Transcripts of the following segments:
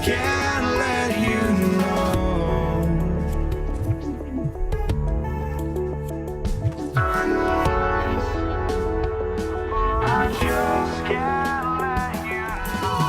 just can't let you know. I just can't let you know.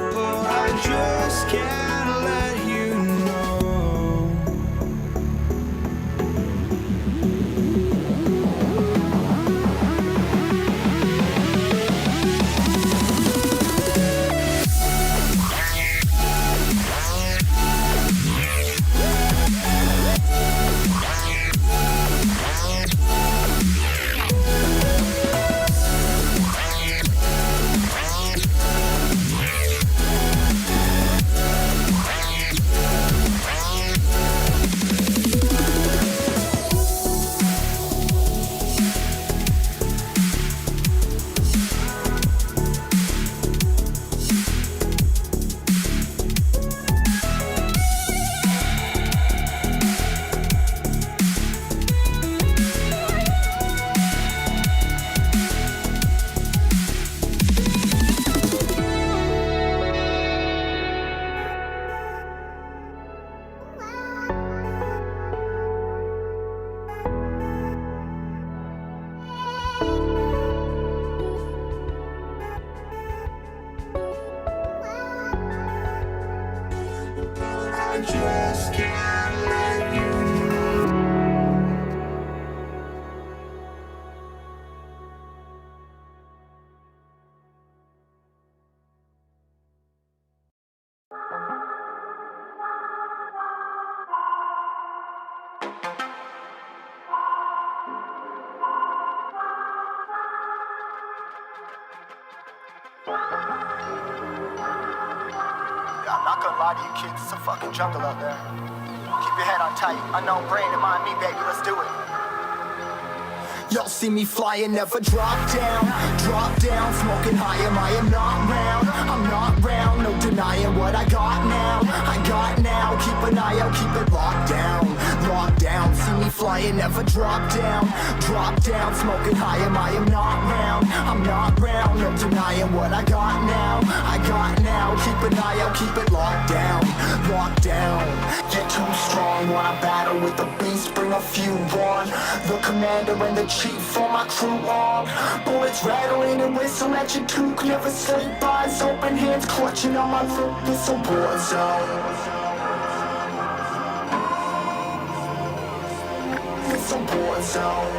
But I just can't let you know. Just can't let you know. I'm not gonna lie to you kids, it's a fucking jungle out there. Keep your head on tight, unknown brain and mind me, baby, let's do it. Y'all see me flying, never drop down, smoking high, I am not round, I'm not round, no denying what I got now, keep an eye out, keep it locked down, see me flying, never drop down, smoking high, I am not round, I'm not round, no denying what I got now, keep an eye out, keep it locked down, get too strong, wanna battle with the beast, bring a few on, the commander and the chief for my crew on, bullets rattling and whistle at your toque, never sleep, eyes open, hands clutching on my throat, this a war zone. It's a war zone.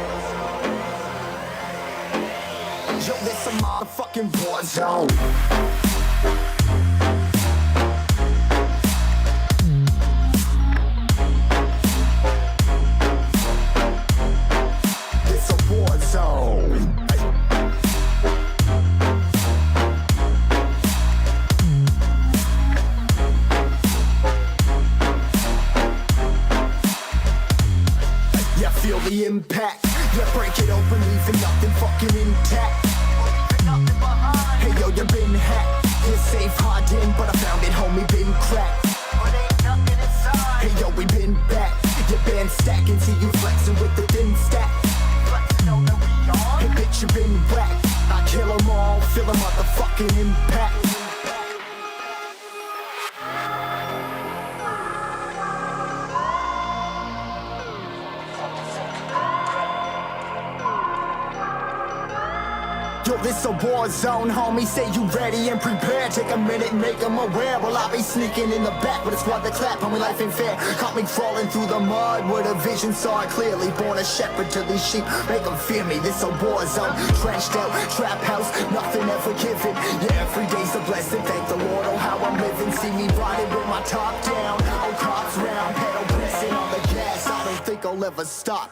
Yo, this a motherfucking war zone. life hardened, but I found it, homie, been cracked. But ain't nothing inside. Hey yo, we been back. Your band stacking, see you flexing with the thin stack. Flexing on the beyond. Hey bitch, you been whacked. I kill 'em all, feel a motherfucking impact. Yo, this a war zone, homie. Say you ready and prepared. Take a minute, make them aware. Well, I'll be sneaking in the back, but it's what the clap, homie. Life ain't fair. Caught me crawling through the mud with a vision, saw it clearly. Born a shepherd to these sheep, make them fear me. This a war zone, trashed out, trap house, nothing ever given. Yeah, every day's a blessing. Thank the Lord, oh how I'm living. See me riding with my top down, oh cops round, pedal pressing on the gas. I don't think I'll ever stop.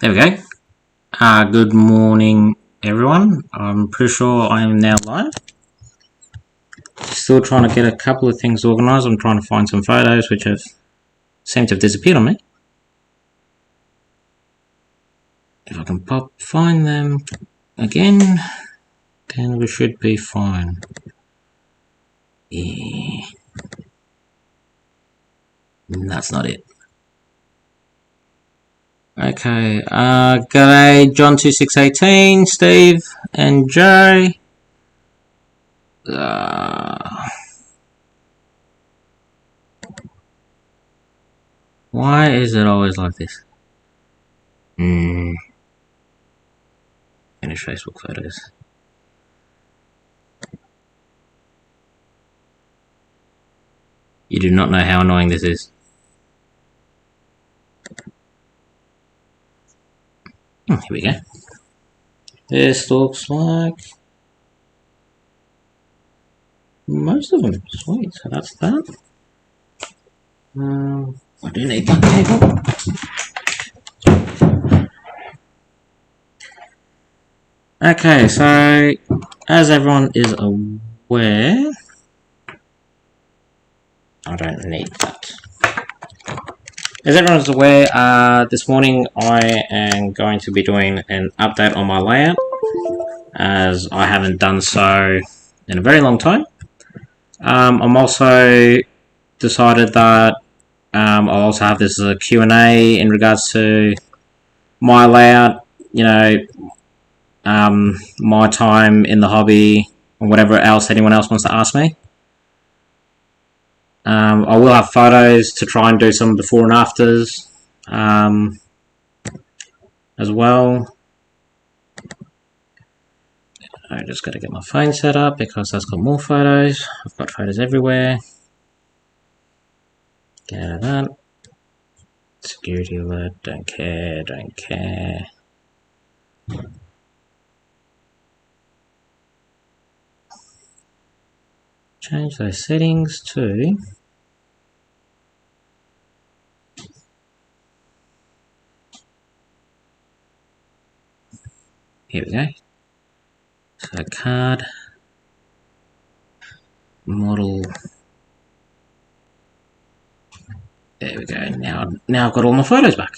There we go. Good morning, everyone. I'm pretty sure I am now live. Still trying to get a couple of things organised. I'm trying to find some photos which have seemed to have disappeared on me. If I can find them again, then we should be fine. Yeah. That's not it. Okay, g'day John2618, Steve, and Joe. Why is it always like this? Finish Facebook photos. You do not know how annoying this is. Here we go. This looks like most of them. Sweet, so that's that. I do need that table. Okay, so as everyone is aware, I don't need that. As everyone is aware, this morning I am going to be doing an update on my layout, as I haven't done so in a very long time. I'm also decided that I'll also have this as a Q&A in regards to my layout, you know, my time in the hobby, or whatever else anyone else wants to ask me. I will have photos to try and do some before and afters as well. I just got to get my phone set up because that's got more photos. I've got photos everywhere. Get out of that. Security alert, don't care, don't care. Change those settings to here we go. So card model. There we go. Now I've got all my photos back.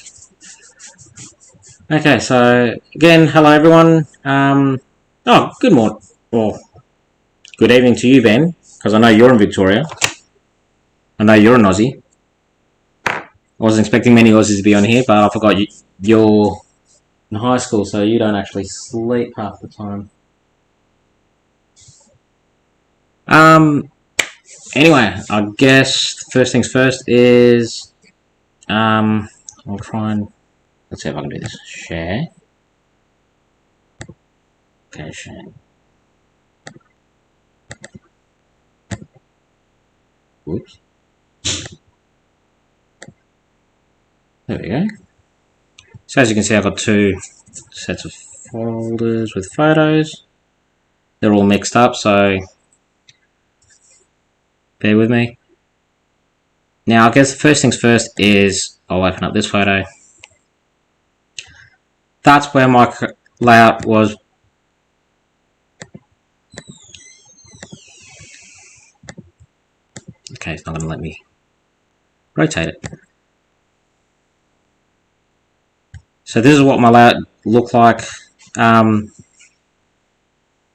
Okay, so again, hello everyone. Oh, good morning. Well, good evening to you, Ben, because I know you're in Victoria. I know you're an Aussie. I wasn't expecting many Aussies to be on here, but I forgot you're in high school, so you don't actually sleep half the time. Anyway, I guess first things first is I'll try and let's see if I can do this. Share. Okay, share. Whoops. There we go. So as you can see, I've got two sets of folders with photos. They're all mixed up, so bear with me. Now, I guess the first things first is I'll open up this photo. That's where my layout was. Okay, it's not going to let me rotate it. So this is what my layout looked like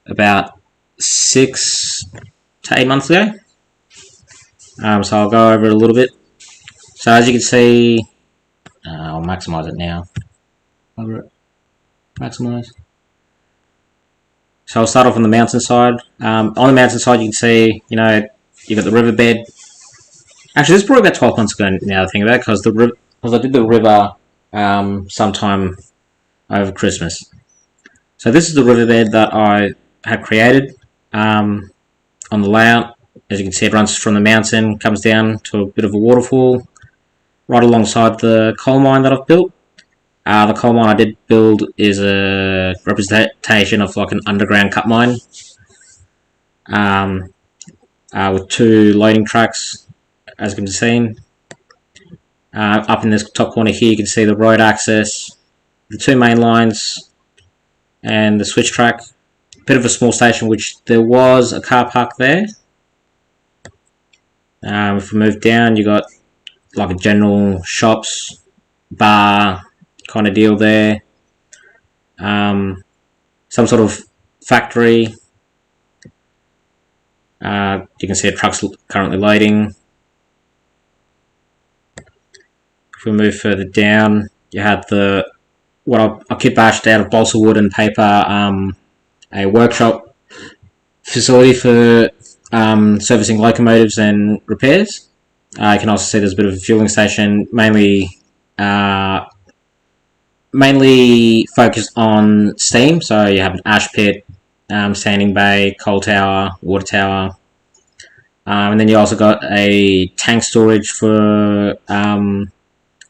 about 6 to 8 months ago. So I'll go over it a little bit. So as you can see, I'll maximize it now. Over it. Maximize. So I'll start off on the mountain side. On the mountain side, you can see, you know, you've got the riverbed. Actually, this is probably about 12 months ago now to think about it, because I did the river sometime over Christmas. So this is the riverbed that I had created on the layout. As you can see, it runs from the mountain, comes down to a bit of a waterfall, right alongside the coal mine that I've built. The coal mine I did build is a representation of like an underground cut mine with 2 loading tracks, as can be seen. Up in this top corner here, you can see the road access the 2 main lines and the switch track. Bit of a small station, which there was a car park there. If we move down, you got like a general shops, bar kind of deal there. Some sort of factory. You can see a truck's currently loading. If we move further down, you had what I kit bashed out of balsa wood and paper, a workshop facility for servicing locomotives and repairs. You can also see there's a bit of a fueling station, mainly focused on steam. So you have an ash pit, sanding bay, coal tower, water tower, and then you also got a tank storage for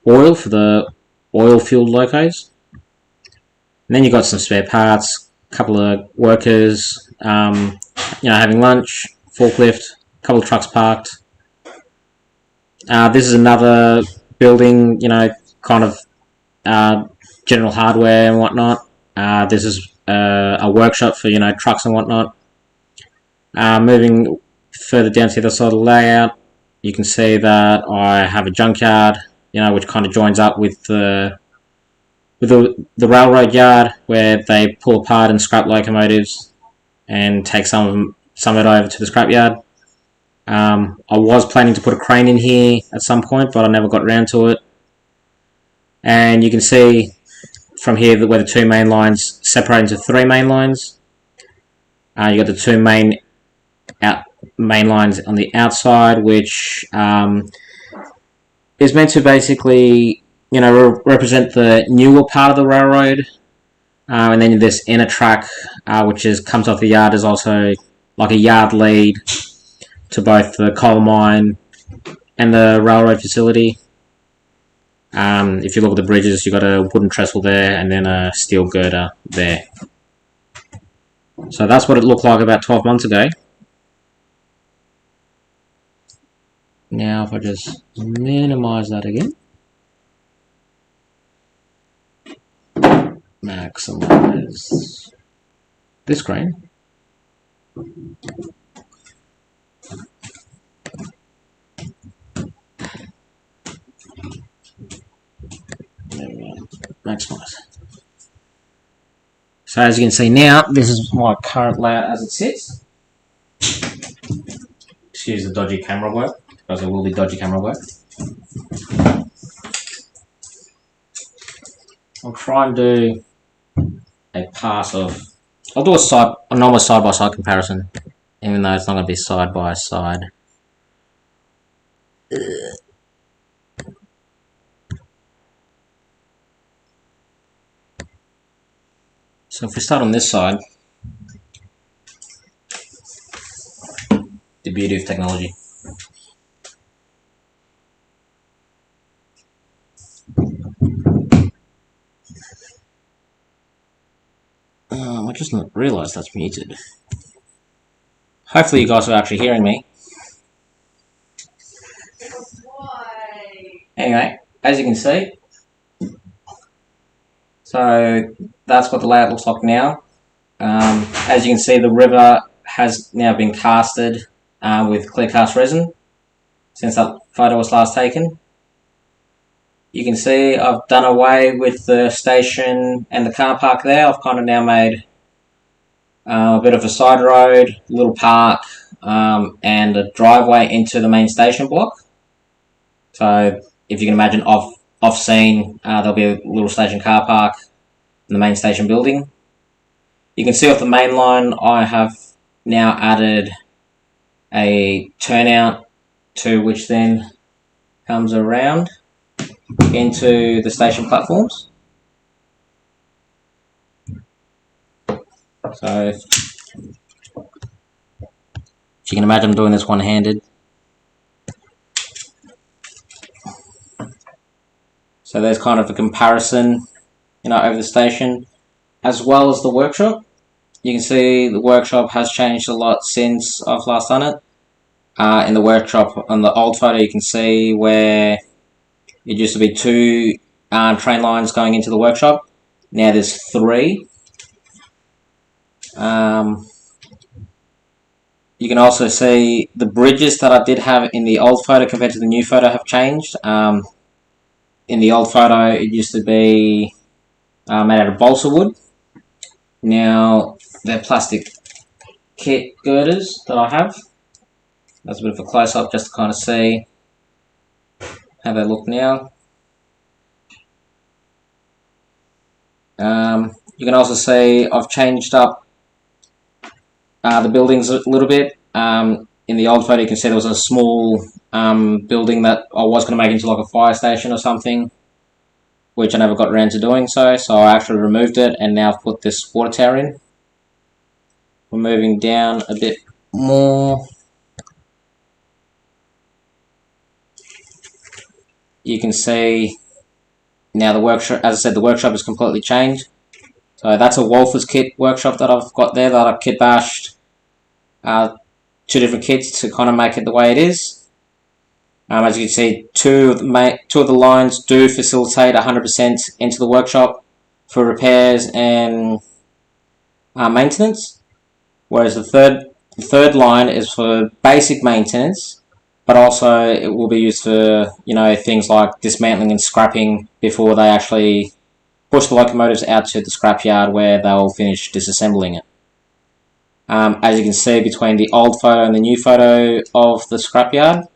oil for the oil-fueled locos. And then you got some spare parts, a couple of workers, having lunch, forklift, a couple of trucks parked. This is another building, kind of general hardware and whatnot. This is a workshop for, trucks and whatnot. Moving further down to the other side of the layout, you can see that I have a junkyard, which kind of joins up with the railroad yard, where they pull apart and scrap locomotives and take some of it over to the scrapyard. I was planning to put a crane in here at some point, but I never got around to it. And you can see from here that where the 2 main lines separate into 3 main lines. You got the 2 main lines on the outside, which is meant to basically, represent the newer part of the railroad. And then this inner track, which comes off the yard, is also like a yard lead to both the coal mine and the railroad facility. If you look at the bridges, you've got a wooden trestle there and then a steel girder there. So that's what it looked like about 12 months ago. Now if I just minimize that again, maximize this screen. Maximize. So as you can see now, this is my current layout as it sits. Excuse the dodgy camera work, because there will be dodgy camera work. I'll try and do a pass of. I'll do a normal side-by-side comparison, even though it's not going to be side-by-side. So if we start on this side, the beauty of technology. I just not realised that's muted. Hopefully you guys are actually hearing me. Anyway, as you can see, so that's what the layout looks like now. As you can see, the river has now been casted with clear cast resin since that photo was last taken. You can see I've done away with the station and the car park there. I've kind of now made a bit of a side road, a little park, and a driveway into the main station block. So if you can imagine off scene, there'll be a little station car park in the main station building. You can see off the main line I have now added a turnout to which then comes around into the station platforms. So if you can imagine, I'm doing this one-handed. So there's kind of a comparison, over the station, as well as the workshop. You can see the workshop has changed a lot since I've last done it. In the workshop, on the old photo, you can see where it used to be 2 train lines going into the workshop. Now there's 3. You can also see the bridges that I did have in the old photo compared to the new photo have changed. In the old photo, it used to be made out of balsa wood. Now they're plastic kit girders that I have. That's a bit of a close-up just to kind of see how they look now. You can also see I've changed up the buildings a little bit. In the old photo you can see there was a small building that I was going to make into like a fire station or something, which I never got around to doing so I actually removed it and now I've put this water tower in. We're moving down a bit more. You can see now the workshop, as I said, the workshop is completely changed. So that's a Wolfers kit workshop that I've got there that I've kit bashed 2 different kits to kind of make it the way it is. As you can see, two of the lines do facilitate 100% into the workshop for repairs and maintenance, whereas the third line is for basic maintenance, but also it will be used for, you know, things like dismantling and scrapping before they actually push the locomotives out to the scrapyard where they'll finish disassembling it. As you can see between the old photo and the new photo of the scrapyard,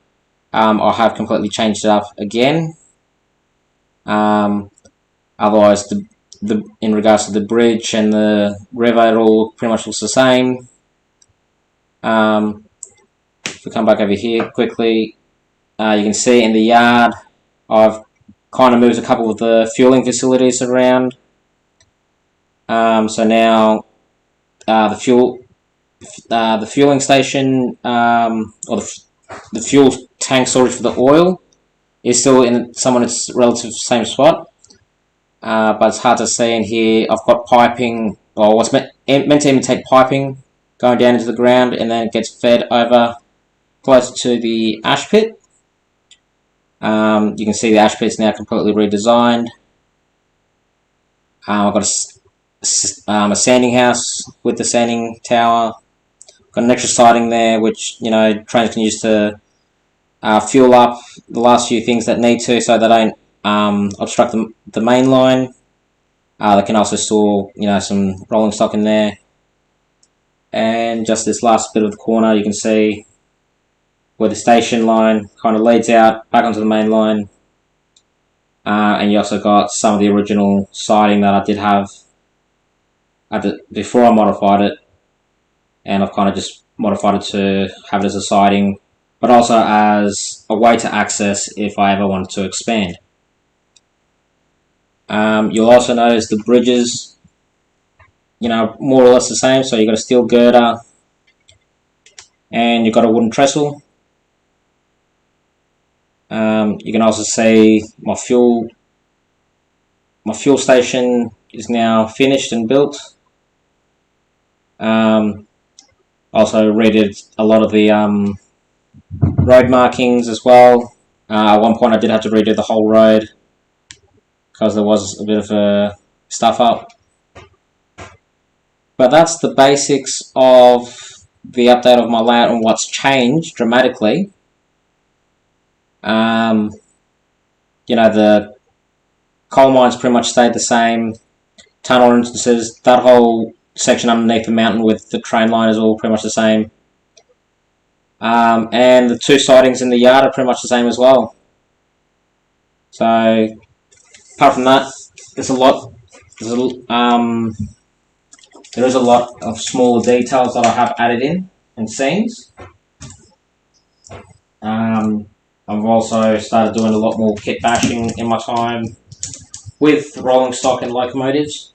I have completely changed it up again. Otherwise, in regards to the bridge and the river, it all pretty much looks the same. If we come back over here quickly, you can see in the yard I've kind of moved a couple of the fueling facilities around. So now the fueling station, or the fuel tank storage for the oil is still in some of its relative same spot, but it's hard to see in here. I've got piping, or what's meant to imitate piping, going down into the ground, and then it gets fed over closer to the ash pit. You can see the ash pit's now completely redesigned. I've got a sanding house with the sanding tower. Got an extra siding there, which, you know, trains can use to fuel up the last few things that need to, so they don't obstruct the main line. They can also store, you know, some rolling stock in there. And just this last bit of the corner, you can see where the station line kind of leads out back onto the main line. And you also got some of the original siding that I did have before I modified it, and I've kind of just modified it to have it as a siding, but also as a way to access if I ever wanted to expand. You'll also notice the bridges, you know, more or less the same. So you've got a steel girder and you've got a wooden trestle. You can also see my fuel station is now finished and built. Also redid a lot of the road markings as well. At one point I did have to redo the whole road because there was a bit of a stuff up. But that's the basics of the update of my layout and what's changed dramatically. You know, the coal mines pretty much stayed the same. Tunnel entrances, that whole section underneath the mountain with the train line is all pretty much the same. And the 2 sidings in the yard are pretty much the same as well. So, apart from that, there is a lot of smaller details that I have added in and scenes. I've also started doing a lot more kit bashing in my time with rolling stock and locomotives.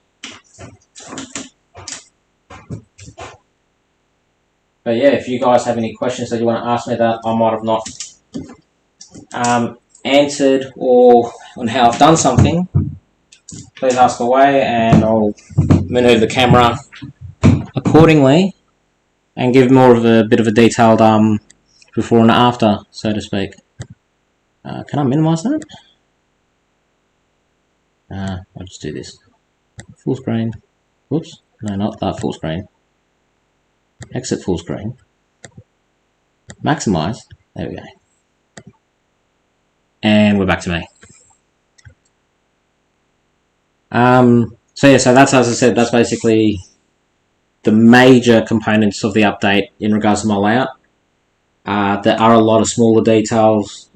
But yeah, if you guys have any questions that you want to ask me that I might have not answered, or on how I've done something, please ask away and I'll maneuver the camera accordingly and give more of a bit of a detailed before and after, so to speak. Can I minimize that? I'll just do this. Full screen. Whoops. No, not that full screen. Exit full screen. Maximize. There we go. And we're back to me. So yeah, so that's, as I said, that's basically the major components of the update in regards to my layout. There are a lot of smaller details,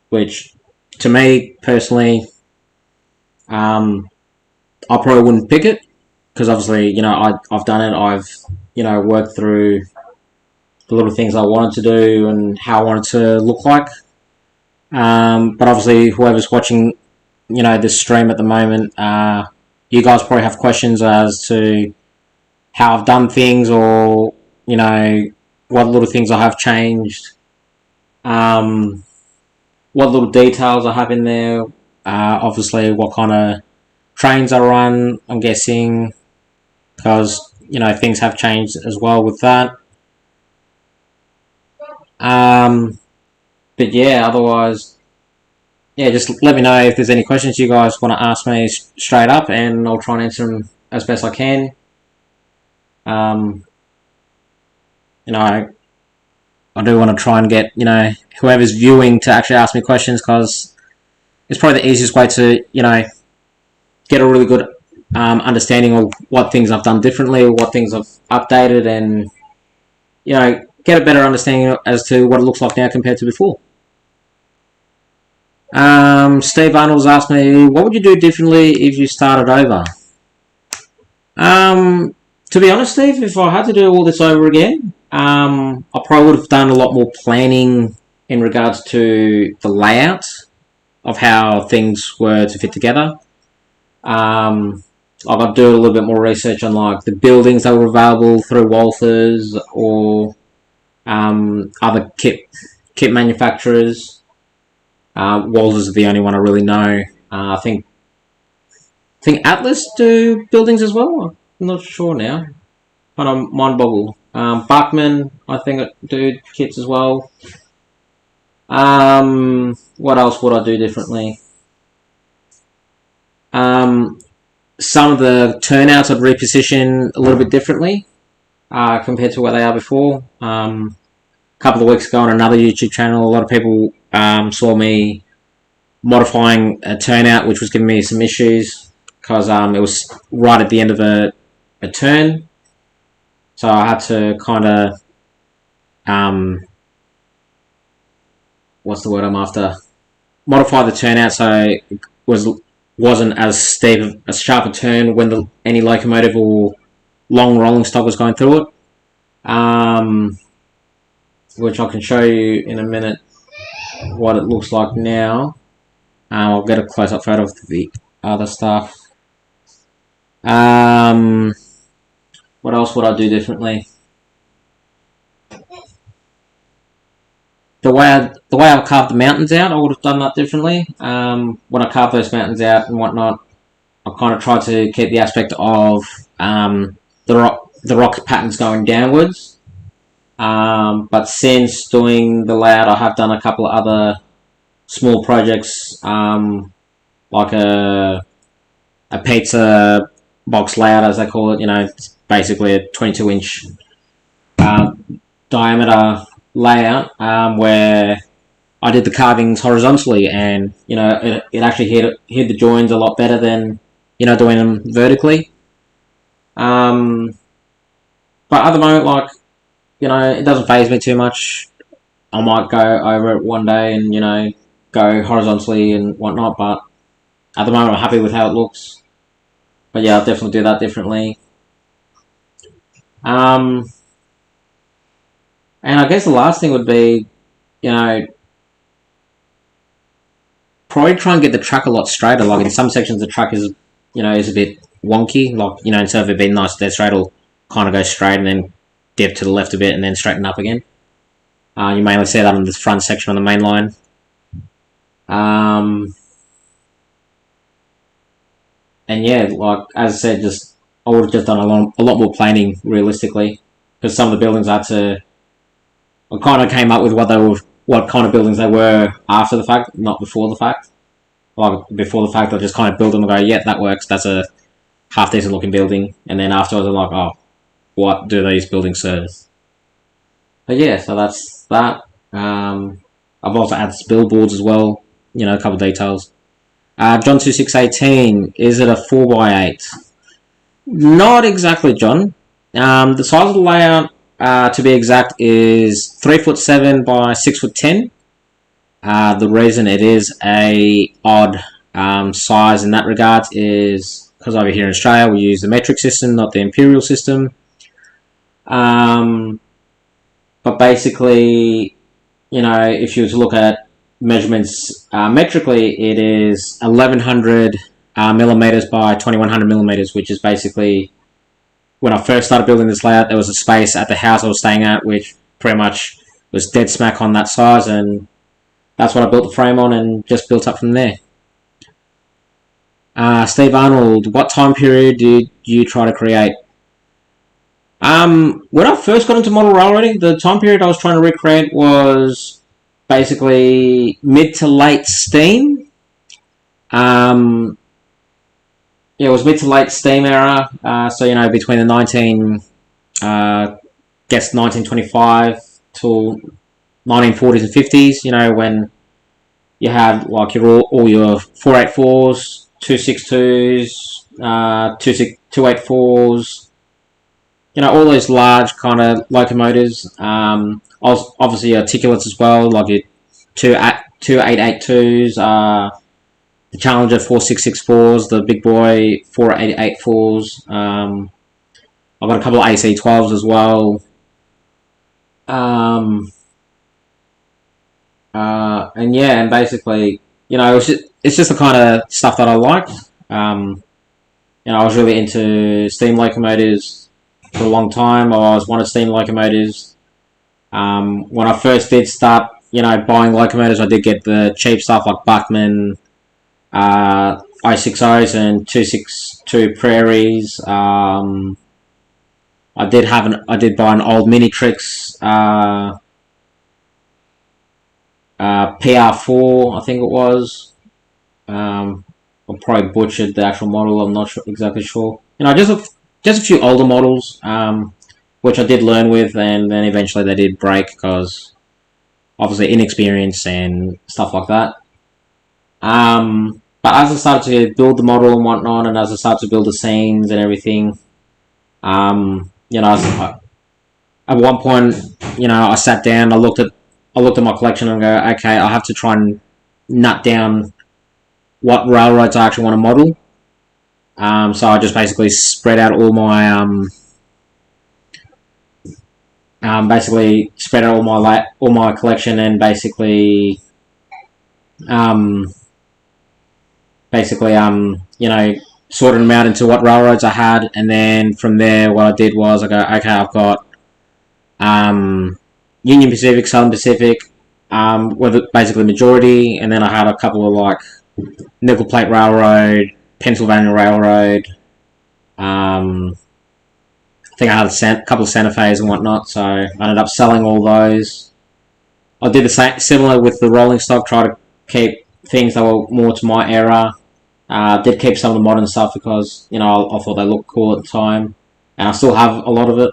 which to me personally, I probably wouldn't pick it, because obviously, you know, I've done it. I've, you know, worked through the little things I wanted to do and how I wanted to look like. But obviously, whoever's watching, you know, this stream at the moment, you guys probably have questions as to how I've done things, or, you know, what little things I have changed, what little details I have in there, obviously what kind of trains I run, I'm guessing, because, you know, things have changed as well with that. But yeah, otherwise, yeah, just let me know if there's any questions you guys want to ask me straight up, and I'll try and answer them as best I can. You know, I do want to try and get, you know, whoever's viewing to actually ask me questions, because it's probably the easiest way to, you know, get a really good understanding of what things I've done differently, what things I've updated, and, you know, get a better understanding as to what it looks like now compared to before. Steve Arnold's asked me, what would you do differently if you started over? To be honest, Steve, if I had to do all this over again, I probably would have done a lot more planning in regards to the layout of how things were to fit together. I've got to do a little bit more research on, like, the buildings that were available through Walthers, or other kit manufacturers. Walthers are the only one I really know. I think Atlas do buildings as well. I'm not sure now. Kind of mind boggle. Bachmann, I think, do kits as well. What else would I do differently? Some of the turnouts I'd reposition a little bit differently compared to where they are before. A couple of weeks ago on another YouTube channel, a lot of people saw me modifying a turnout, which was giving me some issues, because it was right at the end of a turn. So I had to kind of, what's the word I'm after? Modify the turnout so it wasn't as steep, as sharp a turn when any locomotive or long rolling stock was going through it. Which I can show you in a minute what it looks like now. I'll get a close-up photo of the other stuff. What else would I do differently? The way I carved the mountains out, I would have done that differently. When I carved those mountains out and whatnot, I kind of tried to keep the aspect of the rock patterns going downwards. But since doing the layout, I have done a couple of other small projects, like a pizza box layout, as they call it. You know, it's basically a 22-inch diameter layout, where I did the carvings horizontally, and, you know, it actually hid the joins a lot better than, you know, doing them vertically. But at the moment, like, you know, it doesn't faze me too much. I might go over it one day and, you know, go horizontally and whatnot, but at the moment I'm happy with how it looks. But yeah, I'll definitely do that differently. And I guess the last thing would be, you know, probably try and get the track a lot straighter. Like, in some sections the track is, you know, is a bit wonky. Like, you know, instead of it being nice dead straight, it'll kind of go straight and then dip to the left a bit and then straighten up again. You mainly see that on the front section on the main line. And yeah, like, as I said, I would have just done a lot more planning realistically, because some of the buildings I kind of came up with what kind of buildings they were after the fact, not before the fact. like before the fact. I just kind of build them and go, yeah, that works. That's a half decent looking building. And then afterwards, I'm like, oh, what do these buildings serve? But yeah, so that's that. I've also added billboards as well. You know, a couple of details. John 2618, is it a 4x8? Not exactly, John. The size of the layout, to be exact, is 3'7" by 6'10". The reason it is a odd size in that regard is because over here in Australia we use the metric system, not the imperial system. But basically, you know, if you were to look at measurements metrically, it is 1100 millimeters by 2100 millimeters, which is basically, when I first started building this layout, there was a space at the house I was staying at which pretty much was dead smack on that size, and that's what I built the frame on and just built up from there. Steve Arnold, what time period did you try to create? When I first got into model railroading, the time period I was trying to recreate was basically mid to late steam. Yeah, it was mid to late steam era. So, you know, between the 1925 till 1940s and 50s. You know, when you had like all your 484s, 262s, 284s. You know, all those large kind of locomotives. Obviously articulates as well, like your 2882s, the Challenger 4664s, the big boy 4884s. I've got a couple of AC12s as well. And yeah, and basically, you know, it's just the kind of stuff that I liked. You know, I was really into steam locomotives for a long time. I was wanted steam locomotives. When I first did start, you know, buying locomotives, I did get the cheap stuff like Buckman, I60s and 262 Prairies. I did buy an old Minitrix PR4, I think it was. I probably butchered the actual model. I'm not exactly sure. You know, just a few older models, which I did learn with, and then eventually they did break because obviously inexperience and stuff like that. But as I started to build the model and whatnot, and as I started to build the scenes and everything, you know, at one point, you know, I sat down, I looked at my collection and go, okay, I have to try and nut down what railroads I actually want to model. So I just basically spread out all my all my collection, and basically you know, sorted them out into what railroads I had, and then from there, what I did was I go, okay, I've got Union Pacific, Southern Pacific, were basically the majority, and then I had a couple of like Nickel Plate Railroad, Pennsylvania Railroad. I think I had a couple of Santa Fe's and whatnot, so I ended up selling all those. I did the same, similar with the rolling stock, try to keep things that were more to my era. Did keep some of the modern stuff because, you know, I thought they looked cool at the time, and I still have a lot of it.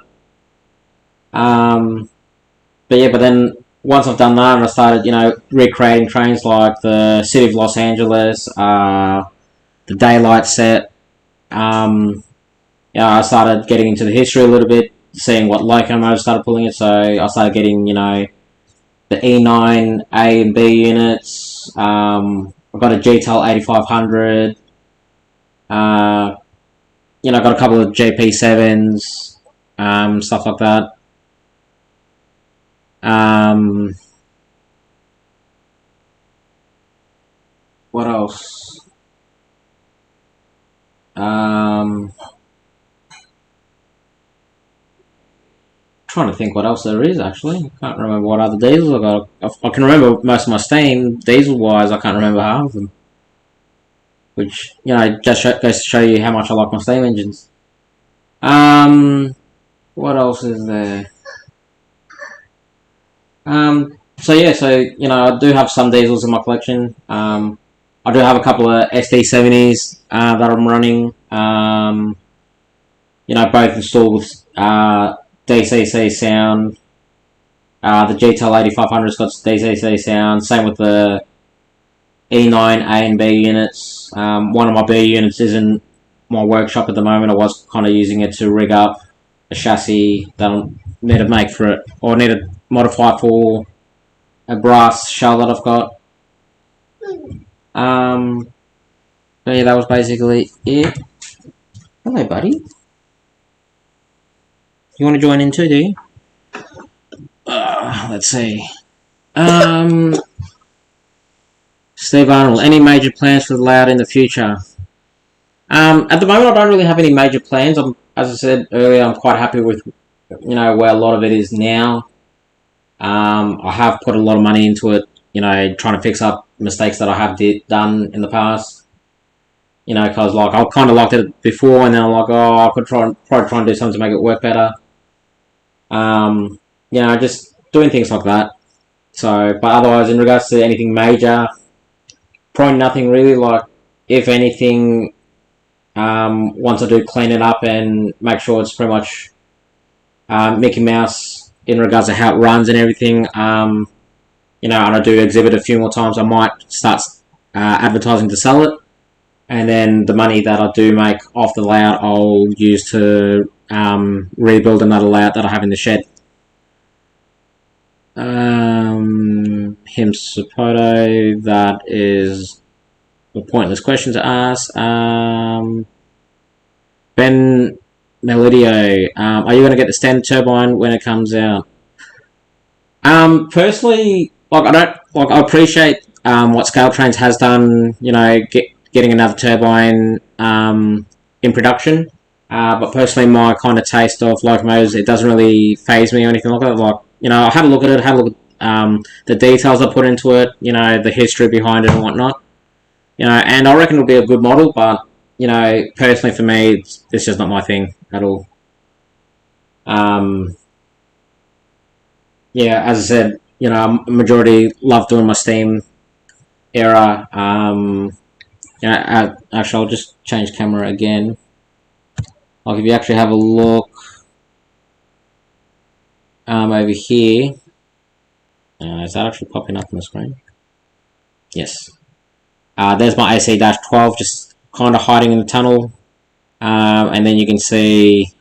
But yeah, but then once I've done that and I started, you know, recreating trains like the City of Los Angeles, the Daylight set, yeah, I started getting into the history a little bit, seeing what locomotives started pulling it. So I started getting, you know, the E9 A and B units. I've got a GTEL 8500. You know, I got a couple of GP7s, stuff like that. What else? Trying to think what else there is, actually. I can't remember what other diesels I got. I can remember most of my steam. Diesel-wise, I can't remember half of them. Which, you know, just goes to show you how much I like my steam engines. What else is there? So yeah, so, you know, I do have some diesels in my collection. I do have a couple of SD70s that I'm running. You know, both installed with DCC sound. The GTEL 8500's got DCC sound. Same with the E9 A and B units. One of my B units is in my workshop at the moment. I was kind of using it to rig up a chassis that I need to make for it, or need to modify for a brass shell that I've got. But yeah, that was basically it. Hello, buddy. You want to join in too, do you? Let's see. Steve Arnold, any major plans for the Loud in the future? At the moment, I don't really have any major plans. As I said earlier, I'm quite happy with, you know, where a lot of it is now. I have put a lot of money into it, you know, trying to fix up mistakes that I have done in the past. You know, because like I kind of liked it before, and then I'm like, oh, I could probably try and do something to make it work better. You know, just doing things like that. So, but otherwise, in regards to anything major, probably nothing really. Like, if anything, once I do clean it up and make sure it's pretty much Mickey Mouse in regards to how it runs and everything, you know, and I do exhibit a few more times, I might start advertising to sell it, and then the money that I do make off the layout, I'll use to rebuild another layout that I have in the shed. Him Sapoto, that is a pointless question to ask. Ben Melidio, are you going to get the standard turbine when it comes out? Personally, like I appreciate what Scale Trains has done. You know, getting another turbine in production. But personally, my kind of taste of locomotives, it doesn't really phase me or anything like that. Like, you know, I had a look at it, had a look at the details I put into it, you know, the history behind it and whatnot. You know, and I reckon it'll be a good model, but, you know, personally for me, it's just not my thing at all. Yeah, as I said, you know, majority love doing my Steam era. You know, actually, I'll just change camera again. Like, if you actually have a look over here, is that actually popping up on the screen? Yes. There's my AC-12, just kind of hiding in the tunnel. And then you can see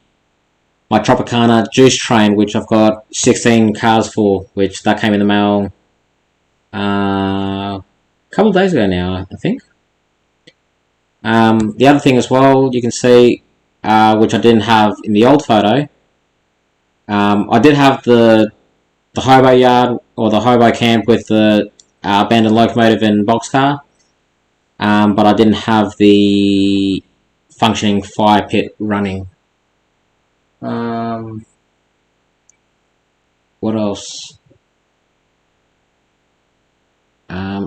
my Tropicana Juice Train, which I've got 16 cars for, which that came in the mail a couple of days ago now, I think. The other thing as well, you can see, which I didn't have in the old photo, I did have the hobo yard, or the hobo camp with the abandoned locomotive and boxcar, but I didn't have the functioning fire pit running. What else?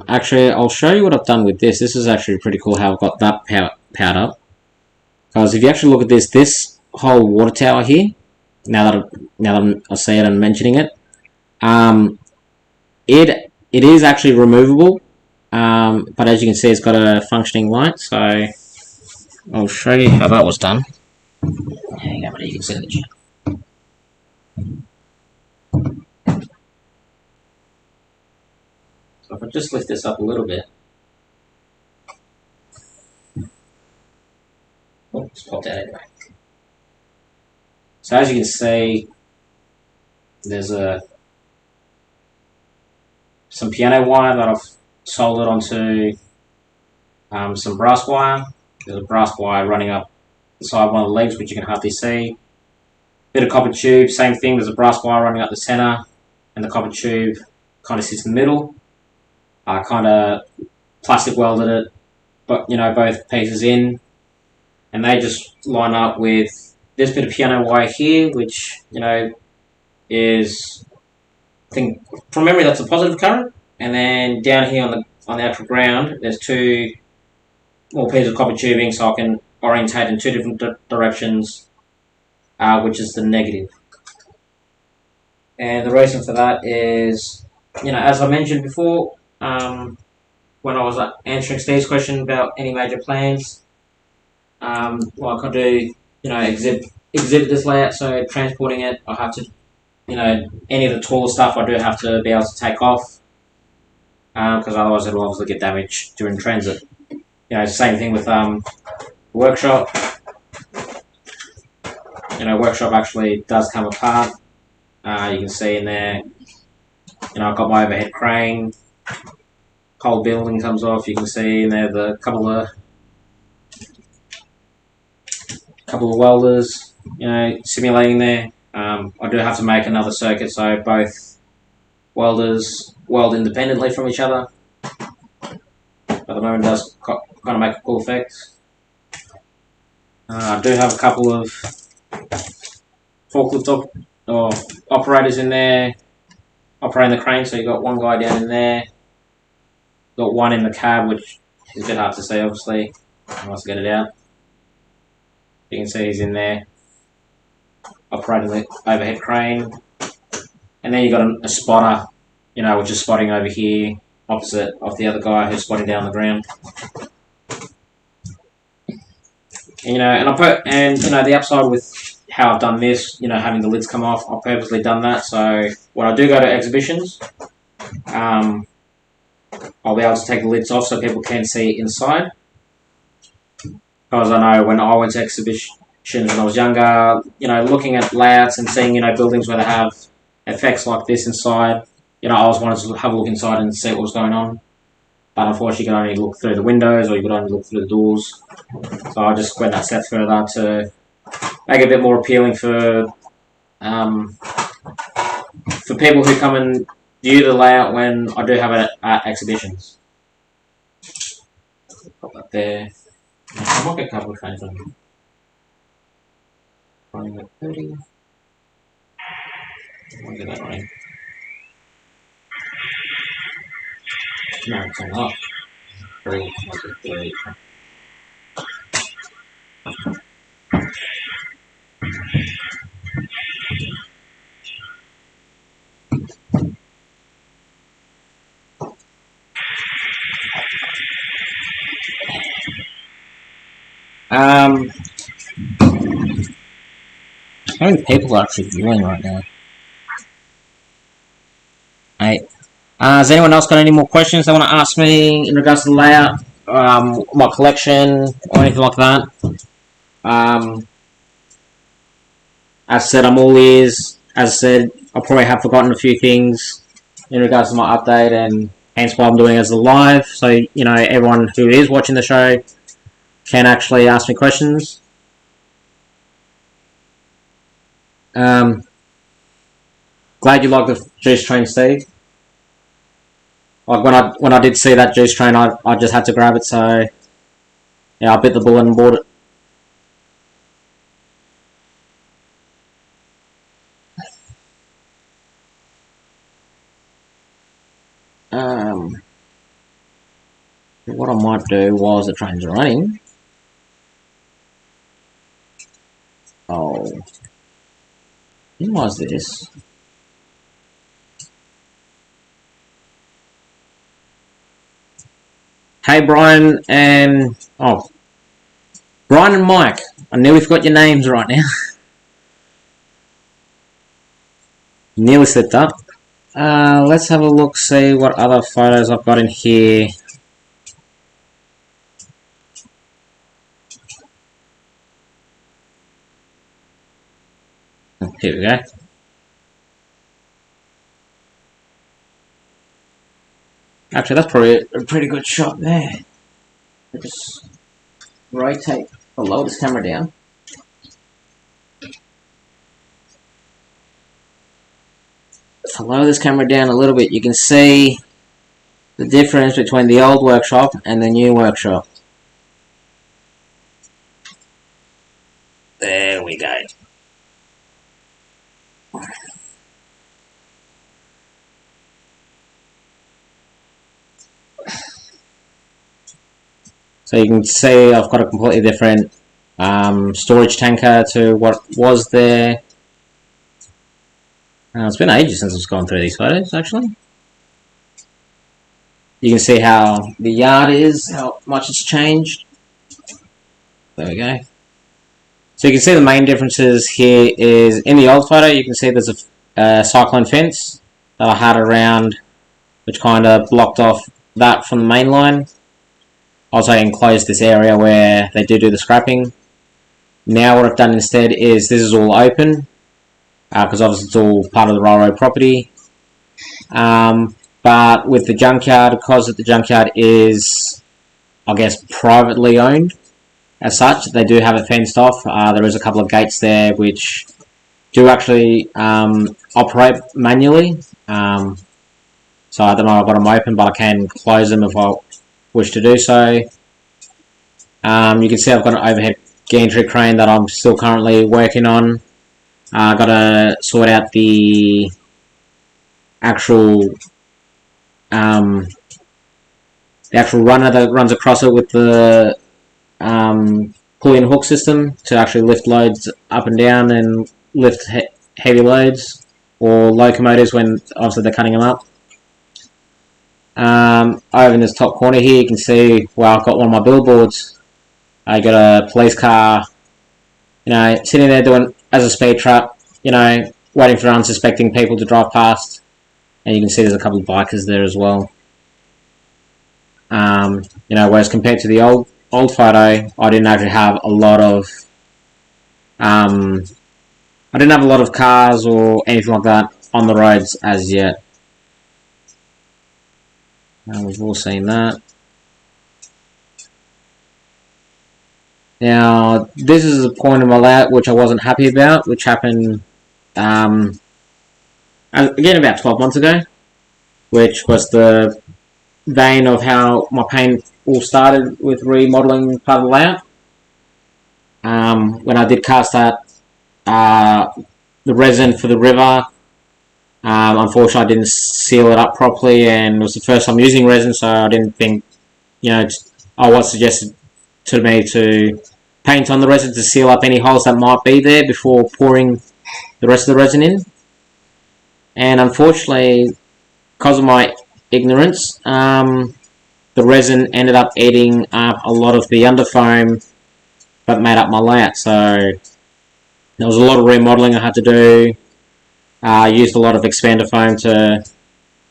Actually, I'll show you what I've done with this. This is actually pretty cool how I've got that powered up. Because if you actually look at this whole water tower here, now that I see it and mentioning it, it is actually removable. But as you can see, it's got a functioning light. So I'll show you how that was done. There you go, buddy. You can see the chat. So if I just lift this up a little bit. Oh, it's popped out anyway. So as you can see, there's some piano wire that I've soldered onto some brass wire. There's a brass wire running up the side of one of the legs, which you can hardly see. Bit of copper tube, same thing. There's a brass wire running up the center, and the copper tube kind of sits in the middle. I kind of plastic welded it, but you know, both pieces in, and they just line up with this bit of piano wire here, which you know is, I think from memory that's a positive current, and then down here on the actual ground, there's two more pieces of copper tubing, so I can orientate in two different directions, which is the negative. And the reason for that is, you know, as I mentioned before, when I was answering Steve's question about any major plans. Like I do, exhibit this layout, so transporting it, I have to, any of the taller stuff I do have to be able to take off, because otherwise it'll obviously get damaged during transit. Same thing with workshop. Workshop actually does come apart. You can see in there, I've got my overhead crane. Whole building comes off. You can see in there the couple of welders, simulating there. I do have to make another circuit so both welders weld independently from each other. At the moment, it does kind of make a cool effect. I do have a couple of forklift operators in there operating the crane. So you've got one guy down in there. Got one in the cab, which is a bit hard to see, obviously. I must get it out. You can see he's in there operating the overhead crane. And then you've got a spotter, which is spotting over here, opposite of the other guy who's spotting down the ground. And the upside with how I've done this, having the lids come off, I've purposely done that. So when I do go to exhibitions, I'll be able to take the lids off so people can see inside. Because I know when I went to exhibitions when I was younger, looking at layouts and seeing, buildings where they have effects like this inside, I always wanted to have a look inside and see what was going on. But unfortunately, you can only look through the windows or you can only look through the doors. So I just went that step further to make it a bit more appealing for people who come and view the layout when I do have it at exhibitions. Put that there. I might get a couple of trains on. Running at 30. I'll get that running. No, it's not. 3, 3. How many people are actually viewing right now? 8. Has anyone else got any more questions they want to ask me in regards to the layout, my collection, or anything like that? As I said, I'm all ears. As I said, I probably have forgotten a few things in regards to my update, and hence why I'm doing it as a live, so everyone who is watching the show can actually ask me questions. Glad you like the juice train, Steve. Like when I did see that juice train, I just had to grab it. So yeah, I bit the bullet and bought it. What I might do while the trains are running. Oh, when was this? Hey Brian and Brian and Mike. I nearly forgot your names right now. Nearly slipped up. Let's have a look, see what other photos I've got in here. Here we go. Actually, that's probably a pretty good shot there. I'll just rotate or lower this camera down. If I lower this camera down a little bit, you can see the difference between the old workshop and the new workshop. There we go. So you can see I've got a completely different storage tanker to what was there. It's been ages since I've gone through these photos, actually. you can see how the yard is, how much it's changed. There we go. So you can see the main differences here is in the old photo you can see there's a cyclone fence that I had around, which kind of blocked off that from the main line. Also enclosed this area where they do the scrapping. Now what I've done instead is this is all open, because obviously it's all part of the railroad property. But with the junkyard, because the junkyard is, I guess, privately owned as such, they do have it fenced off. There is a couple of gates there which do actually operate manually. So I don't know, I've got them open, but I can close them if I wish to do so. You can see I've got an overhead gantry crane that I'm still currently working on. I've got to sort out the actual runner that runs across it with the pulley and hook system to actually lift loads up and down and lift heavy loads, or locomotives when obviously they're cutting them up. Over in this top corner here you can see where I've got one of my billboards. I got a police car, sitting there doing as a speed trap, waiting for unsuspecting people to drive past. And you can see there's a couple of bikers there as well. Whereas compared to the old photo, I didn't actually have a lot of cars or anything like that on the roads as yet. We've all seen that. Now, this is a point in my layout which I wasn't happy about, which happened again about 12 months ago, which was the vein of how my paint all started with remodeling part of the layout. When I did cast that, the resin for the river, unfortunately I didn't seal it up properly, and it was the first time using resin, so I didn't think, I was suggested to me to paint on the resin to seal up any holes that might be there before pouring the rest of the resin in. And unfortunately, because of my ignorance, the resin ended up eating up a lot of the underfoam that made up my layout. So there was a lot of remodeling I had to do. I used a lot of expander foam to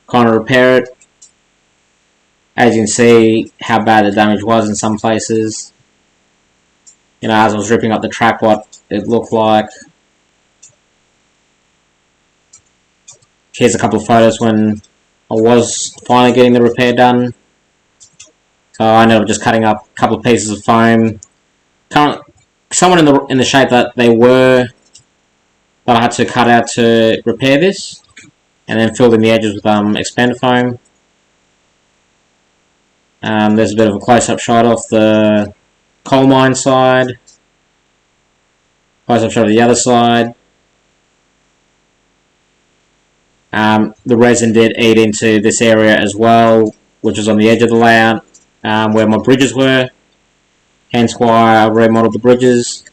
kind of repair it. As you can see how bad the damage was in some places. As I was ripping up the track, what it looked like. Here's a couple of photos when I was finally getting the repair done. So I ended up just cutting up a couple of pieces of foam, somewhat in the shape that they were, that I had to cut out to repair this, and then filled in the edges with expander foam. There's a bit of a close-up shot of the coal mine side, close-up shot of the other side. The resin did eat into this area as well, which was on the edge of the layout, where my bridges were, hence why I remodeled the bridges.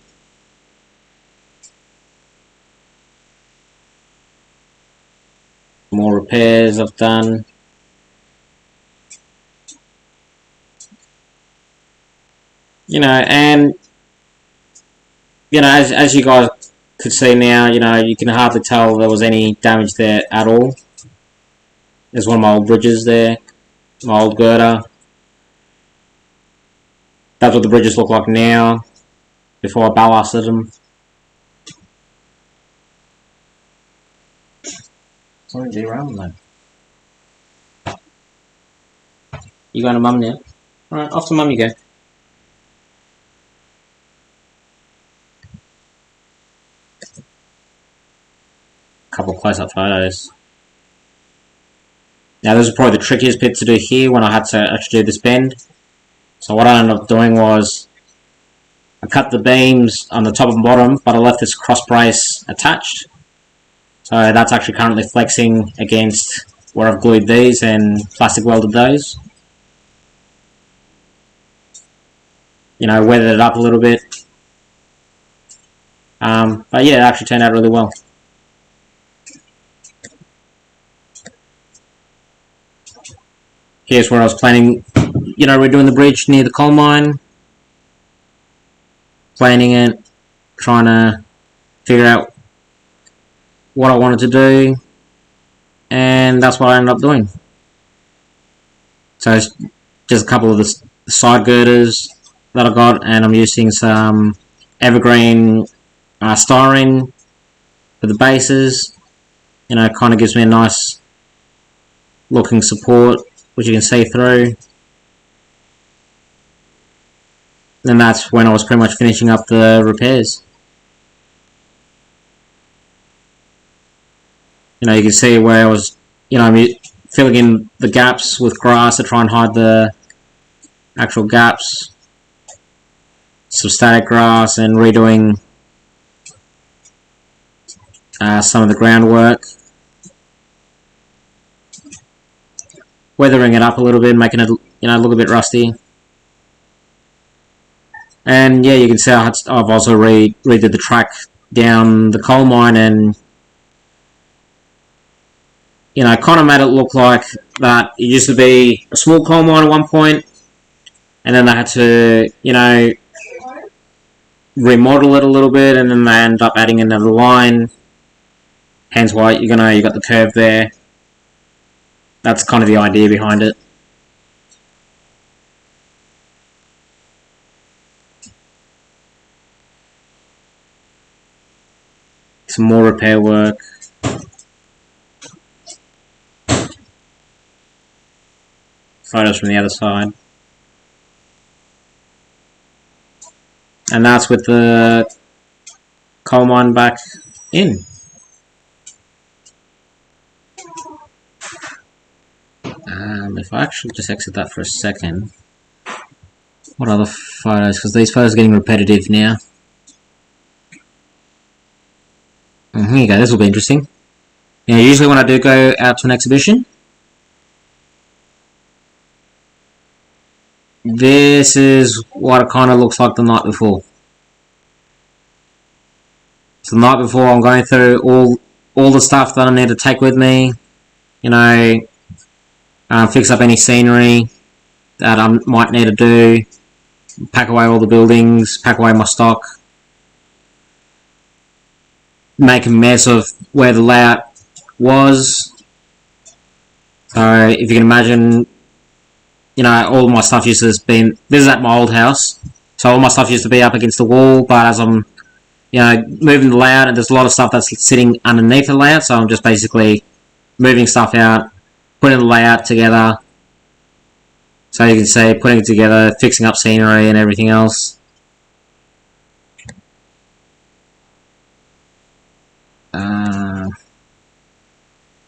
More repairs I've done. And as you guys could see now, you can hardly tell there was any damage there at all. There's one of my old bridges there, my old girder. That's what the bridges look like now, before I ballasted them. Something derailed them though. You going to mum now? Alright, off to mum you go. Couple of close-up photos. Now this is probably the trickiest bit to do here when I had to actually do this bend. So what I ended up doing was I cut the beams on the top and bottom, but I left this cross brace attached. So that's actually currently flexing against where I've glued these and plastic welded those. Weathered it up a little bit. But yeah, it actually turned out really well. here's where I was planning, redoing the bridge near the coal mine. Planning it, trying to figure out what I wanted to do, and that's what I ended up doing. So it's just a couple of the side girders that I got, and I'm using some evergreen styrene for the bases. It kind of gives me a nice looking support, which you can see through. And that's when I was pretty much finishing up the repairs. You can see where I was, filling in the gaps with grass to try and hide the actual gaps. Some static grass and redoing some of the groundwork. Weathering it up a little bit, making it, look a bit rusty. And yeah, you can see I've also redid the track down the coal mine, and kind of made it look like that it used to be a small coal mine at one point, and then they had to, remodel it a little bit, and then they end up adding another line. Hence why you got the curve there. That's kind of the idea behind it. Some more repair work. Photos from the other side. And that's with the coal mine back in. If I actually just exit that for a second. What other photos? Because these photos are getting repetitive now. And here you go, this will be interesting. Usually when I do go out to an exhibition, this is what it kind of looks like the night before. So the night before, I'm going through all the stuff that I need to take with me. Fix up any scenery that I might need to do. Pack away all the buildings, pack away my stock. Make a mess of where the layout was. So if you can imagine, all my stuff used to be, this is at my old house, so all my stuff used to be up against the wall, but as I'm, moving the layout, and there's a lot of stuff that's sitting underneath the layout, so I'm just basically moving stuff out, putting the layout together, so you can see, putting it together, fixing up scenery and everything else.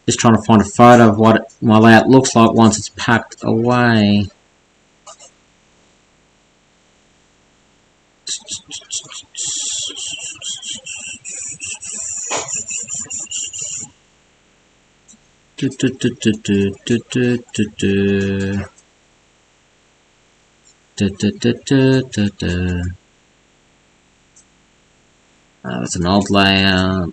Just trying to find a photo of what my layout looks like once it's packed away. That's an old layout.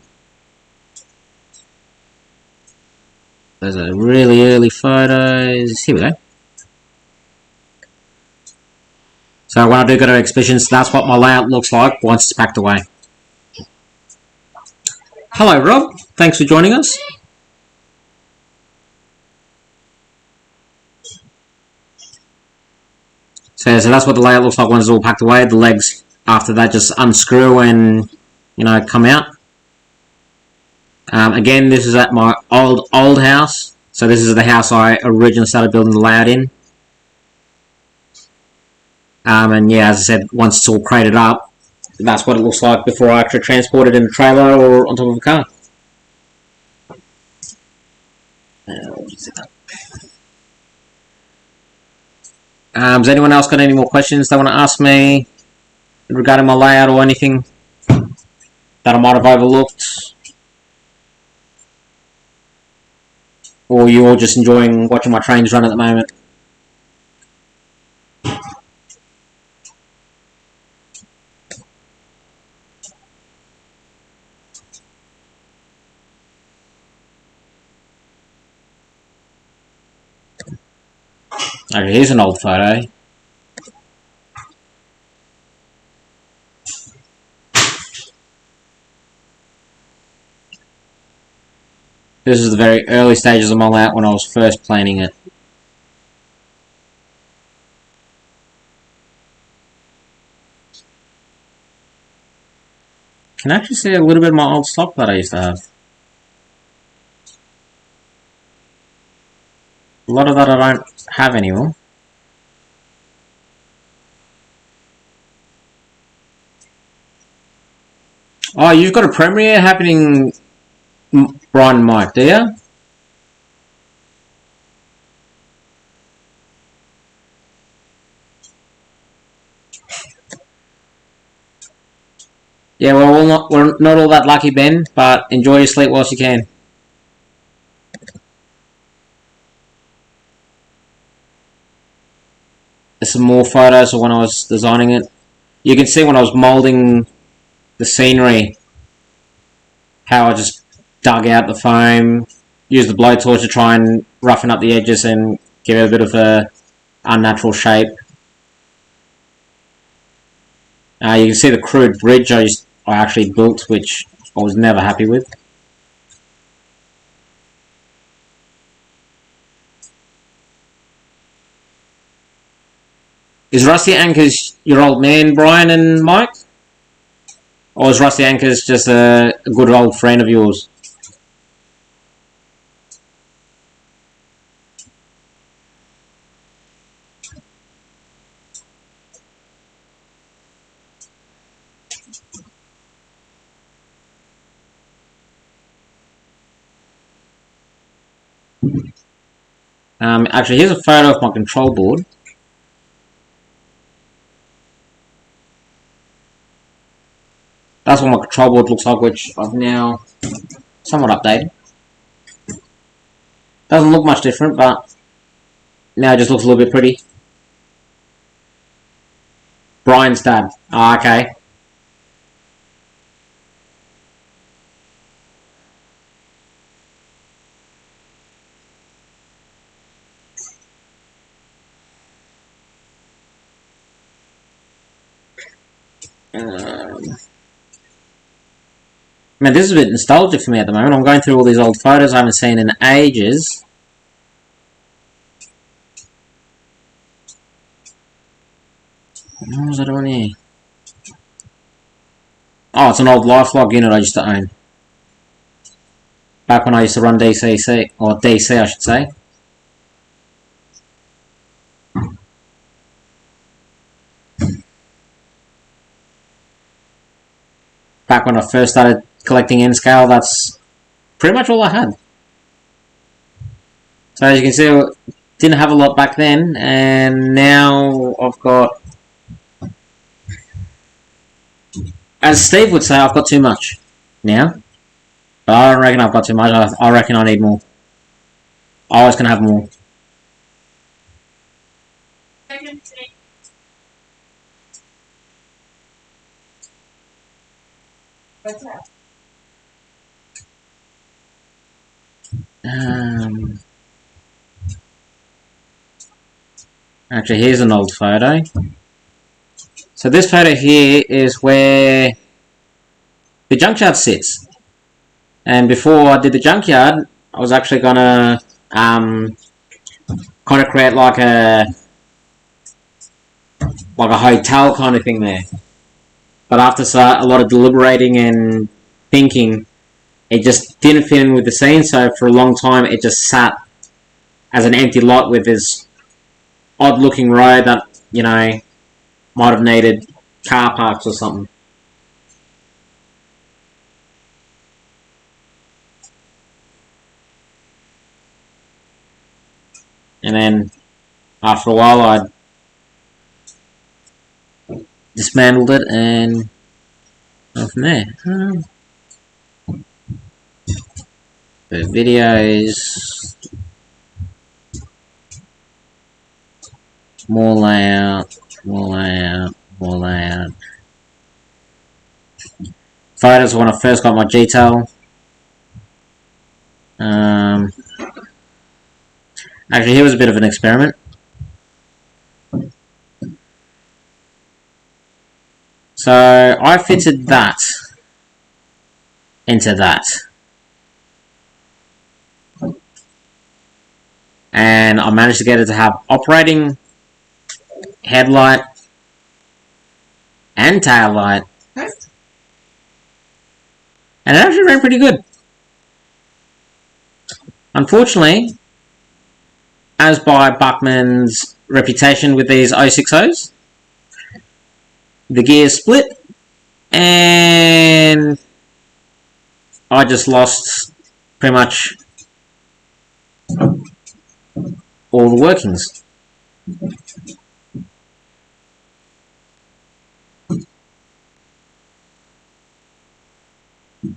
Those are really early photos. Here we go. So when I do go to exhibitions, that's what my layout looks like once it's packed away. Hello Rob, thanks for joining us. So that's what the layout looks like once it's all packed away. The legs after that just unscrew and come out. Again, this is at my old house. So this is the house I originally started building the layout in. And yeah, as I said, once it's all crated up, that's what it looks like before I actually transport it in a trailer or on top of a car. Has anyone else got any more questions they want to ask me regarding my layout or anything that I might have overlooked? Or you're just enjoying watching my trains run at the moment? Okay, here's an old photo. This is the very early stages of my layout when I was first planning it. Can actually see a little bit of my old stock that I used to have. A lot of that I don't have anymore. Oh, you've got a premiere happening, Brian and Mike, do you? Yeah, well, we're not all that lucky, Ben, but enjoy your sleep whilst you can. There's some more photos of when I was designing it. You can see when I was moulding the scenery, how I just dug out the foam, used the blowtorch to try and roughen up the edges and give it a bit of a unnatural shape. You can see the crude bridge I actually built, which I was never happy with. Is Rusty Anchors your old man, Brian and Mike? Or is Rusty Anchors just a good old friend of yours? Actually, here's a photo of my control board. That's what my control board looks like, which I've now somewhat updated. Doesn't look much different, but now it just looks a little bit pretty. Brian's dad. Oh, okay. Man, this is a bit nostalgic for me at the moment. I'm going through all these old photos I haven't seen in ages. What was I doing here? Oh, it's an old LifeLog unit I used to own. Back when I used to run DCC, or DC I should say. Back when I first started collecting N-Scale, that's pretty much all I had. So as you can see, I didn't have a lot back then, and now I've got, as Steve would say, I've got too much now. But I don't reckon I've got too much. I reckon I need more. I always can have more. What's that? Actually, here's an old photo. So this photo here is where the junkyard sits. And before I did the junkyard, I was actually gonna kind of create like a hotel kind of thing there. But after a lot of deliberating and thinking, it just didn't fit in with the scene. So for a long time, it just sat as an empty lot with this odd-looking road that, you know, might have needed car parks or something. And then, after a while, I dismantled it and went from there. The videos, more layout, more layout, more layout. Photos when I first got my G-Tail. Actually, here was a bit of an experiment. So I fitted that into that. And I managed to get it to have operating headlight and tail light. And it actually ran pretty good. Unfortunately, as by Buckman's reputation with these 060s, the gears split and I just lost pretty much all the workings. A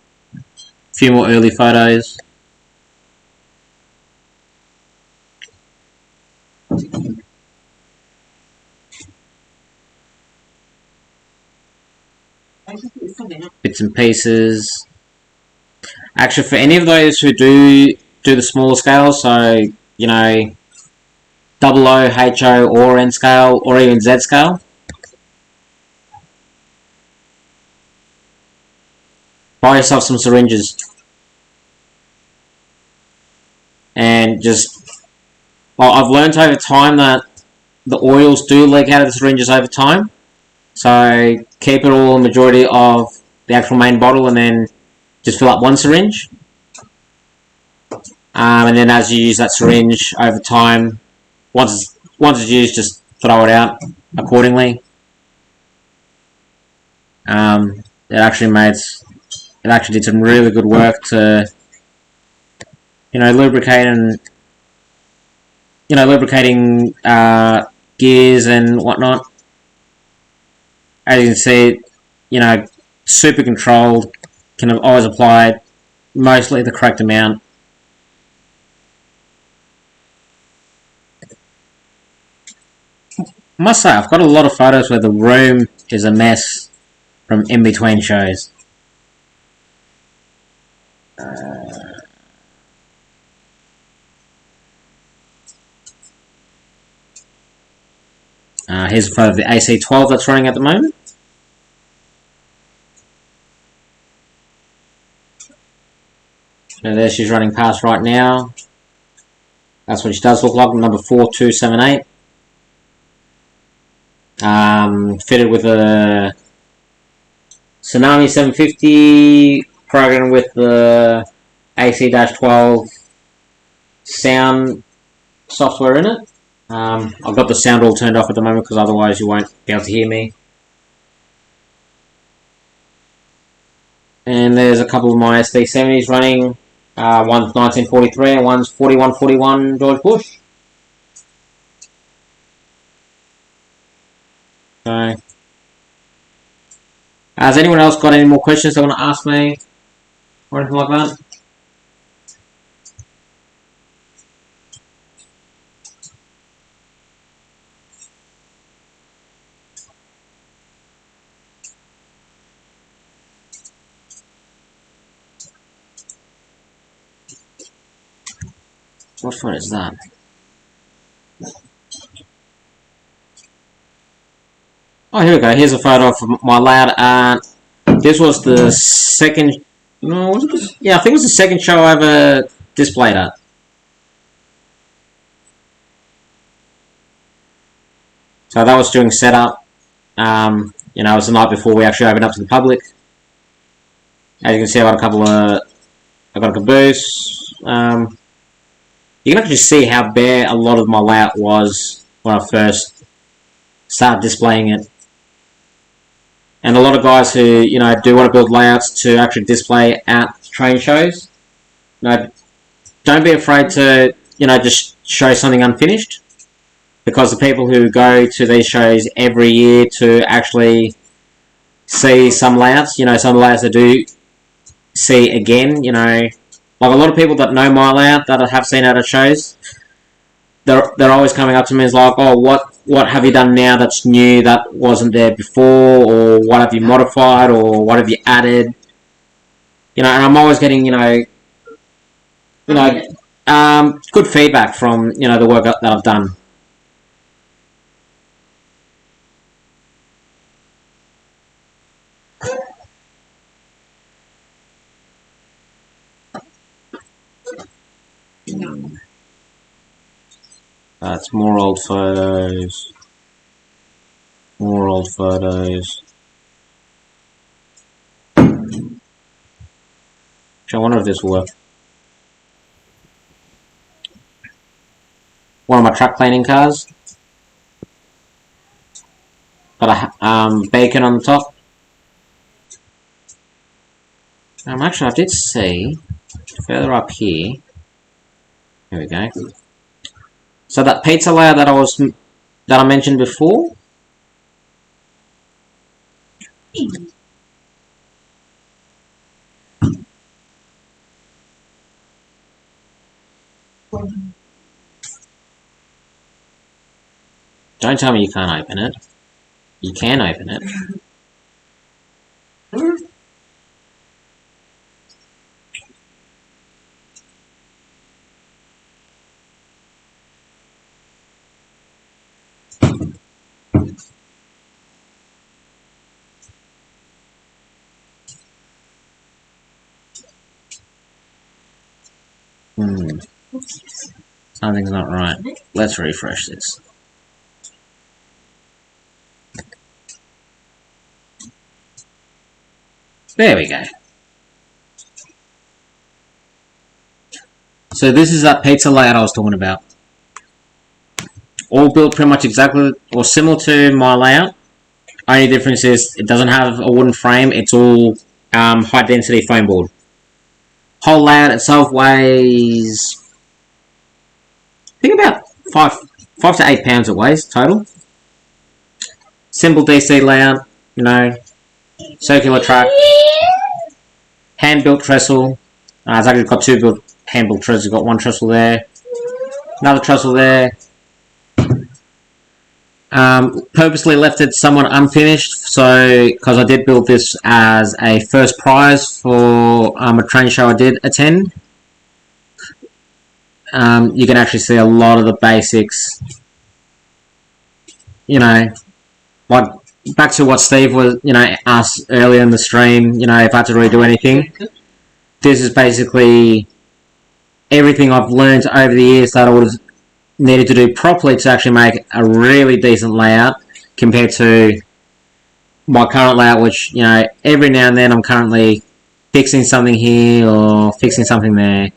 few more early photos. Bits and pieces. Actually, for any of those who do the smaller scale, so, you know, 00, HO, or N scale, or even Z scale, buy yourself some syringes. And just, well, I've learned over time that the oils do leak out of the syringes over time. So keep it all, majority of the actual main bottle, and then just fill up one syringe. And then as you use that syringe over time, once it's used, just throw it out accordingly. It actually did some really good work to, you know, lubricate and, you know, lubricating gears and whatnot. As you can see, you know, super controlled, can always apply mostly the correct amount. I must say, I've got a lot of photos where the room is a mess from in between shows. Here's a photo of the AC12 that's running at the moment. So there she's running past right now. That's what she does look like, number 4278. Fitted with a Tsunami 750, programmed with the AC-12 sound software in it. I've got the sound all turned off at the moment because otherwise you won't be able to hear me. And there's a couple of my SD70s running. One's 1943 and one's 4141 George Bush. So, has anyone else got any more questions they want to ask me or anything like that? What photo is that? Oh, here we go. Here's a photo of my layout. This was the second... No, was it this? Yeah, I think it was the second show I ever displayed at. So that was during setup. You know, it was the night before we actually opened up to the public. As you can see, I got a caboose. You can actually see how bare a lot of my layout was when I first started displaying it. And a lot of guys who, you know, do want to build layouts to actually display at train shows, you know, don't be afraid to, you know, just show something unfinished. Because the people who go to these shows every year to actually see some layouts, you know, some layouts that do see again, you know, like a lot of people that know my layout that I have seen at shows, they're always coming up to me and like, oh, what have you done now that's new that wasn't there before, or what have you modified, or what have you added? You know, and I'm always getting, good feedback from, you know, the work that I've done. That's more old photos. More old photos. I wonder if this will work. One of my truck cleaning cars. Got a bacon on the top. Actually, I did see further up here. Here we go. So that pizza layer that I mentioned before. Don't tell me you can't open it. You can open it. Something's not right. Let's refresh this. There we go. So this is that pizza layout I was talking about. All built pretty much exactly or similar to my layout. Only difference is it doesn't have a wooden frame. It's all high density foam board. Whole layout itself weighs, I think about 5 to 8 pounds it weighs total. Simple DC layout, you know, circular track, hand built trestle. It's actually got 2 built hand built trestles. Got 1 trestle there, another trestle there. Purposely left it somewhat unfinished, so because I did build this as a first prize for a train show I did attend. You can actually see a lot of the basics. You know, like back to what Steve was, asked earlier in the stream. If I had to redo anything, this is basically everything I've learned over the years that I would have needed to do properly to actually make a really decent layout compared to my current layout, which, every now and then I'm currently fixing something here or fixing something there.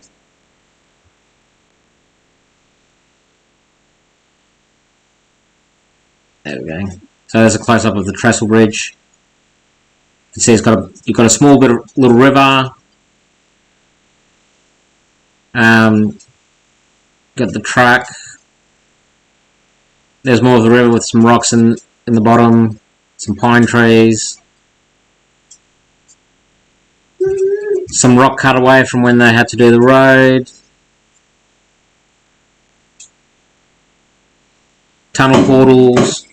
There we go. So there's a close-up of the trestle bridge. You can see you've got a small bit of little river. Got the track. There's more of the river with some rocks in the bottom, some pine trees. Some rock cut away from when they had to do the road. Tunnel portals,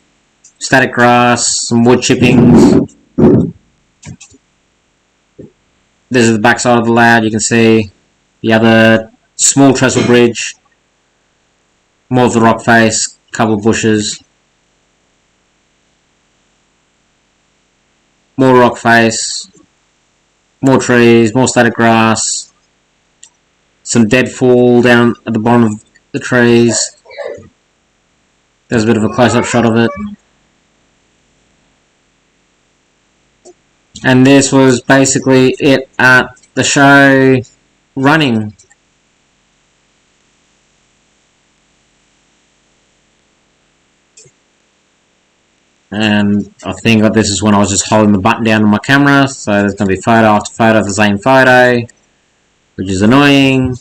static grass, some wood chippings. This is the back side of the layout. You can see the other small trestle bridge. More of the rock face, couple of bushes. More rock face. More trees, more static grass. Some deadfall down at the bottom of the trees. There's a bit of a close-up shot of it. And this was basically it at the show running. And I think that this is when I was just holding the button down on my camera, so there's going to be photo after photo of the same photo, which is annoying.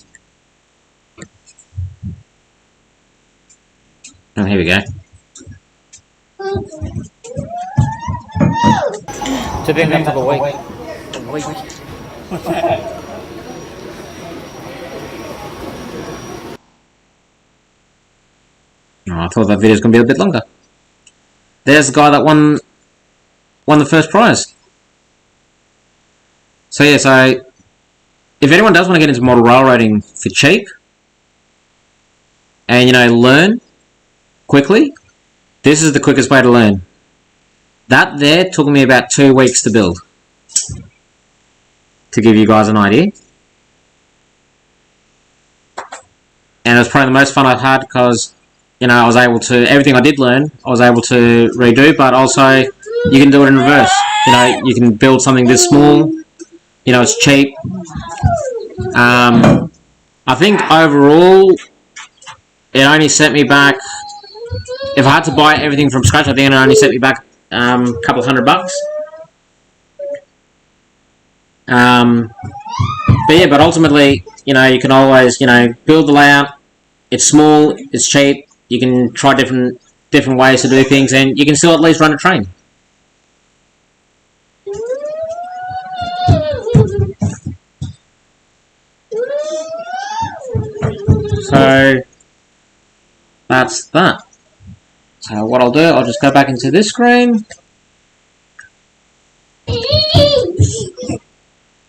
And here we go. To be for the week. I thought that video was going to be a bit longer. There's the guy that won the first prize. So yeah, so if anyone does want to get into model railroading for cheap and learn quickly, this is the quickest way to learn. That there took me about 2 weeks to build. To give you guys an idea. and it was probably the most fun I've had because, you know, I was able to, everything I did learn, I was able to redo, but also you can do it in reverse. You know, you can build something this small, you know, it's cheap. I think overall, it only set me back, if I had to buy everything from scratch, I think it only set me back a couple $100. But yeah, but ultimately, you know, you can always, you know, build the layout. It's small, it's cheap. You can try different ways to do things, and you can still at least run a train. So that's that. So what I'll do, I'll just go back into this screen.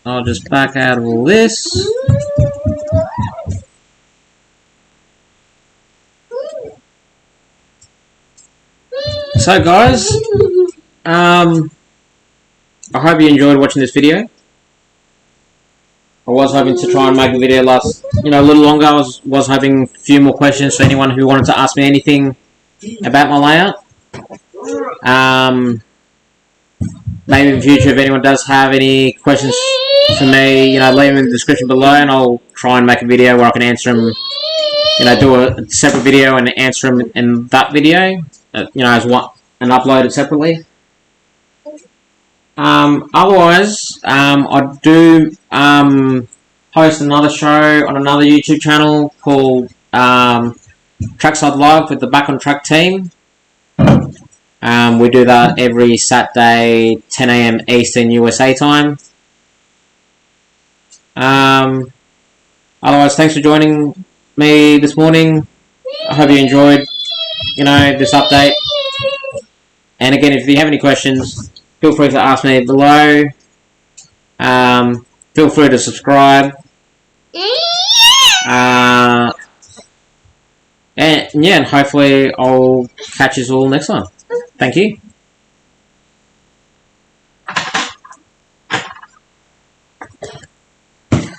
I'll just back out of all this. So guys, I hope you enjoyed watching this video. I was hoping to try and make the video last, you know, a little longer. I was hoping a few more questions for anyone who wanted to ask me anything about my layout. Maybe in the future, if anyone does have any questions for me, you know, leave them in the description below, and I'll try and make a video where I can answer them. You know, do a separate video and answer them in that video. You know, as one, and upload it separately. Otherwise, I do host another show on another YouTube channel called Trackside Live with the Back on Track team. We do that every Saturday, 10 AM Eastern USA time. Otherwise, thanks for joining me this morning. I hope you enjoyed, you know, this update. And again, if you have any questions, feel free to ask me below. Feel free to subscribe. And yeah, and hopefully I'll catch you all next time. Thank you.